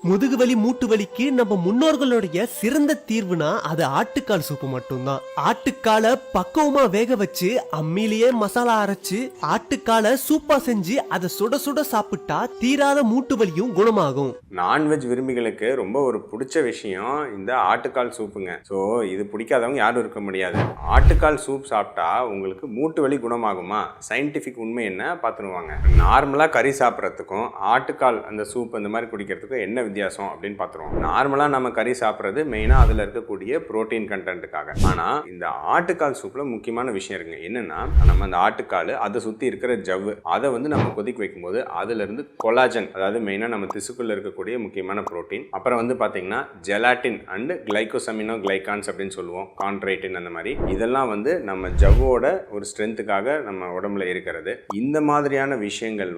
முதுகு வலி மூட்டு வலிக்கு நம்ம முன்னோர்களுடைய சிறந்த தீர்வுனா அது ஆட்டுக்கால் சூப்பு மட்டும்தான். ஆட்டுக்காலை பக்குவமா வேக வச்சு அம்மிலேயே மசாலா அரைச்சு ஆட்டுக்காலை சூப்பா செஞ்சு அதை சுட சுட சாப்பிட்டா தீராத மூட்டு வலியும் குணமாகும். நான்வெஜ் விரும்பிகளுக்கு ரொம்ப ஒரு பிடிச்ச விஷயம் இந்த ஆட்டுக்கால் சூப்புங்க. ஸோ இது பிடிக்காதவங்க யாரும் இருக்க முடியாது. ஆட்டுக்கால் சூப் சாப்பிட்டா உங்களுக்கு மூட்டு வலி குணமாகுமா? சயின்டிஃபிக் உண்மை என்ன பார்த்துருவாங்க. நார்மலாக கறி சாப்பிட்றதுக்கும் ஆட்டுக்கால் அந்த சூப் அந்த மாதிரி குடிக்கிறதுக்கும் என்ன வித்தியாசம் அப்படின்னு பார்த்துருவோம். நார்மலாக நம்ம கறி சாப்பிட்றது மெயினாக அதில் இருக்கக்கூடிய புரோட்டீன் கண்டென்ட்டுக்காக. ஆனால் இந்த ஆட்டுக்கால் சூப்பில் முக்கியமான விஷயம் இருக்குங்க. என்னென்னா நம்ம அந்த ஆட்டுக்கால் அதை சுற்றி இருக்கிற ஜவ்வு அதை நம்ம கொதிக்க வைக்கும்போது அதிலிருந்து கொலாஜன், அதாவது மெயினாக நம்ம திசுக்குள்ள இருக்கக்கூடிய முக்கியமான புரோட்டீன், அப்புறம் பார்த்தீங்கன்னா ஜெலாட்டின் அண்ட் கிளைகோசமினோ கிளைகான்ஸ் அப்படின்னு சொல்லுவோம், கான்ட்ரைட்டின், அந்த மாதிரி இதெல்லாம் நம்ம ஜவ்வோட ஒரு ஸ்ட்ரென்த்துக்காக நம்ம உடம்புல இருக்கிறது. இந்த மாதிரியான விஷயங்கள்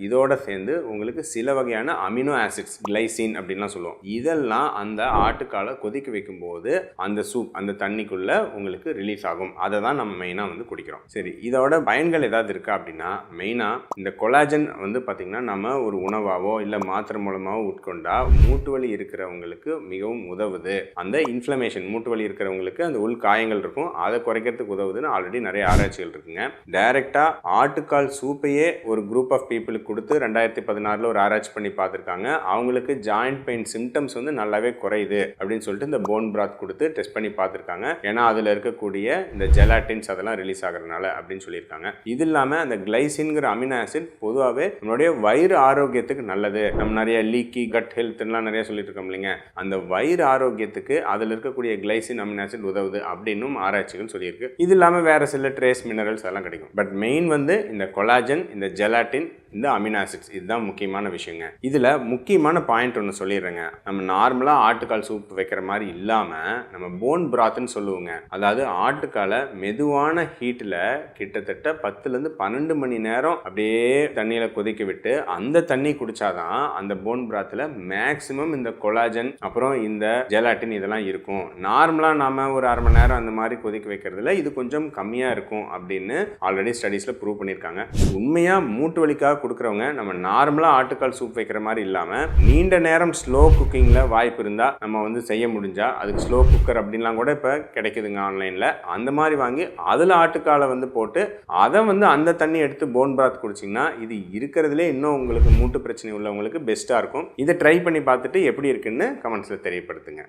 இதோட சேர்ந்து உங்களுக்கு சில வகையான அமினோ ஆசிட்ஸ், கிளைசின் அப்படின்லாம் சொல்லுவோம். இதெல்லாம் அந்த ஆட்டுக்காலை கொதிக்க வைக்கும்போது அந்த சூப் அந்த தண்ணிக்குள்ள உங்களுக்கு ரிலீஸ் ஆகும். அதை தான் நம்ம மெயினாக குடிக்கிறோம். சரி, இதோட பயன்கள் ஏதாவது இருக்கா அப்படின்னா, மெயினாக இந்த கொலாஜன் பார்த்தீங்கன்னா நம்ம ஒரு உணவாவோ இல்லை மாத்திரை மூலமாகவோ உட்கொண்டா மூட்டு வலி இருக்கிறவங்களுக்கு மிகவும் உதவுது. அந்த இன்ஃப்ளமேஷன், மூட்டு வலி இருக்கிறவங்களுக்கு அந்த உள் காயங்கள் இருக்கும், அதை குறைக்கிறதுக்கு உதவுதுன்னு ஆல்ரெடி நிறைய ஆராய்ச்சிகள் இருக்குங்க. டைரக்டா ஆட்டுக்கால் சூப்பையே ஒரு குரூப் ஆஃப் பீப்புளுக்கு கொடுத்து 2016 ஒரு ஆராய்ச்சி பண்ணி பார்த்துருக்காங்க. அவங்களுக்கு ஜாயிண்ட் பெயின் சிம்டம்ஸ் நல்லாவே குறையுது அப்படின்னு சொல்லிட்டு இந்த போன் பிராத் கொடுத்து டெஸ்ட் பண்ணி பார்த்துருக்காங்க. ஏன்னா அதில் இருக்கக்கூடிய இந்த ஜெலாட்டின்ஸ் அதெல்லாம் ரிலீஸ் ஆகிறதுனால அப்படின்னு சொல்லியிருக்காங்க. இது இல்லாமல் அந்த கிளைசின்கிற அமினோ ஆசிட் பொதுவாகவே நம்மளுடைய வயிறு ஆரோக்கியத்துக்கு நல்லது. நம்ம நிறைய லீக்கி கட் ஹெல்த்லாம் நிறைய சொல்லிட்டு இருக்கோம் இல்லைங்க, அந்த வயிறு ஆரோக்கியத்துக்கு அதில் இருக்கக்கூடிய கிளைசின் அமினோ ஆசிட் உதவுது அப்படின்னும் ஆராய்ச்சிகள் சொல்லியிருக்கு. இது இல்லாமல் வேற சில ட்ரேஸ் மினரல்ஸ் அதெல்லாம் கிடைக்கும். பட் மெயின் இந்த கொலாஜன், இந்த ஜெலாட்டின், இந்த அமினோ ஆசிட்ஸ், இதுதான் முக்கியமான விஷயங்க. இதில் முக்கியமான பாயிண்ட் ஒன்று சொல்லிடுறேங்க. நம்ம நார்மலாக ஆட்டுக்கால் சூப் வைக்கிற மாதிரி இல்லாமல் நம்ம போன் பிராத்ன்னு சொல்லுவோங்க. அதாவது ஆட்டுக்காலை மெதுவான ஹீட்டில் கிட்டத்தட்ட 10லேருந்து 12 மணி நேரம் அப்படியே தண்ணியில் கொதிக்க விட்டு அந்த தண்ணி குடிச்சாதான் அந்த போன் பிராத்தில் மேக்சிமம் இந்த கொலாஜன் அப்புறம் இந்த ஜெலாட்டின் இதெல்லாம் இருக்கும். நார்மலாக நாம ஒரு அரை மணி நேரம் அந்த மாதிரி கொதிக்க வைக்கிறதுல இது கொஞ்சம் கம்மியாக இருக்கும் அப்படின்னு ஆல்ரெடி ஸ்டடீஸில் ப்ரூவ் பண்ணியிருக்காங்க. உண்மையாக மூட்டு வலிக்காக கொடுக்குறவங்க நம்ம நார்மலாக ஆட்டுக்கால் சூப் வைக்கிற மாதிரி இல்லாமல் நீண்ட நேரம் ஸ்லோ குக்கிங்கில் வாய்ப்பு இருந்தால் நம்ம செய்ய முடிஞ்சா அதுக்கு ஸ்லோ குக்கர் அப்படின்லாம் கூட இப்போ கிடைக்குதுங்க ஆன்லைனில். அந்த மாதிரி வாங்கி அதில் ஆட்டுக்காலை போட்டு அதை அந்த தண்ணி எடுத்து போன் பிராத் குடிச்சிங்கன்னா இது இருக்கிறதுலே இன்னும் உங்களுக்கு மூட்டு பிரச்சனை உள்ளவங்களுக்கு பெஸ்ட்டாக இருக்கும். இதை ட்ரை பண்ணி பார்த்துட்டு எப்படி இருக்குன்னு கமெண்ட்ஸில் தெரியப்படுத்துங்க.